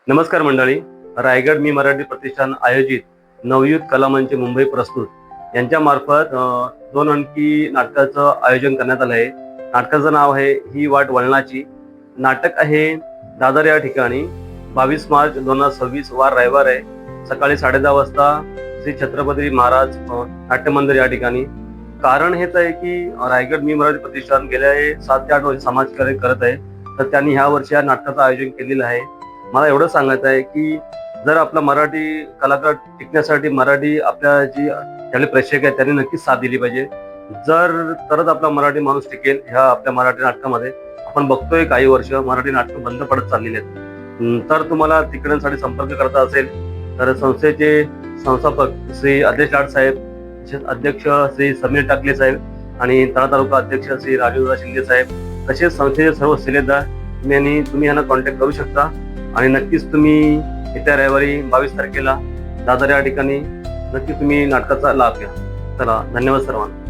नमस्कार मंडळी. रायगड मी मराठी प्रतिष्ठान आयोजित नवयुग कलामंच मुंबई प्रस्तुत यांच्या मार्फत 2 अंकी नाटकाचं आयोजन करण्यात आलं आहे. नाटकाचं नाव आहे ही वाट वळणाची. नाटक आहे दादर या ठिकाणी 22 मार्च 2026 वार रविवार आहे. सकाळी 10:30 वाजता श्री छत्रपती महाराज नाट्य मंदिर या ठिकाणी. कारण हेच आहे की रायगड मी मराठी प्रतिष्ठान गेल्या 7 ते 8 वर्ष समाजकार्य करत आहे, तर त्यांनी ह्या वर्षी या नाटकाचं आयोजन केलेलं आहे. मला एवढं सांगायचं आहे की जर आपला मराठी कलाकार टिकण्यासाठी मराठी आपल्या ज्याले प्रेक्षक आहेत त्यांनी नक्कीच साथ दिली पाहिजे. तरच आपला मराठी माणूस टिकेल. ह्या आपल्या मराठी नाटकामध्ये आपण बघतोय काही वर्ष मराठी नाटकं बंद पडत चाललेली आहेत. तर तुम्हाला तिकडे संपर्क करायचा असेल तर संस्थेचे संस्थापक श्री आदेश लाड साहेब, तसेच अध्यक्ष श्री समीर टाकले साहेब आणि तळा तालुका अध्यक्ष श्री राजूदादा शिंदे साहेब, तसेच संस्थेचे सर्व सिलेदार तुम्ही यांना कॉन्टॅक्ट करू शकता. आणि नक्कीच तुम्ही येत्या रविवारी 22 तारखेला दादर या ठिकाणी नक्की तुम्ही नाटकाचा लाभ घ्या. चला, धन्यवाद सर्वांना.